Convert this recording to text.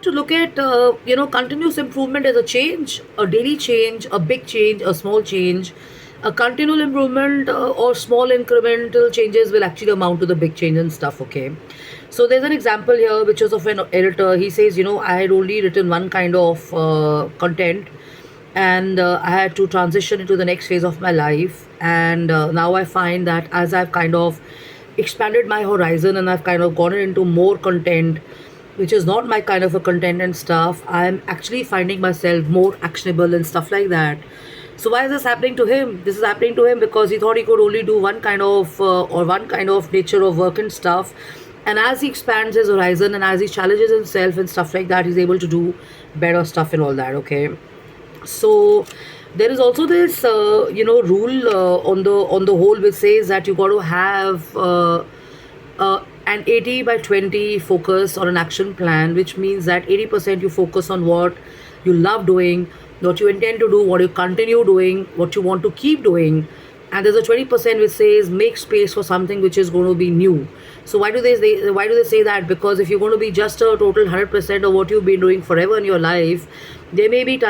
To look at continuous improvement as a change, a daily change, a big change, a small change. A continual improvement or small incremental changes will actually amount to the big change and stuff. Okay, so there's an example here which was of an editor. He says, I had only written one kind of content, and I had to transition into the next phase of my life. And now I find that as I've kind of expanded my horizon and I've kind of gone into more content, which is not my kind of a content and stuff, I'm actually finding myself more actionable and stuff like that. So why is this happening to him? This is happening to him because he thought he could only do one kind of or one kind of nature of work and stuff. And as he expands his horizon and as he challenges himself and stuff like that, he's able to do better stuff and all that. Okay, so there is also this rule on the whole which says that you got to have an 80 by 20 focus on an action plan, which means that 80% you focus on what you love doing, what you intend to do, what you continue doing, what you want to keep doing. And there's a 20% which says make space for something which is going to be new. So why do they say that? Because if you're going to be just a total 100% of what you've been doing forever in your life, there may be times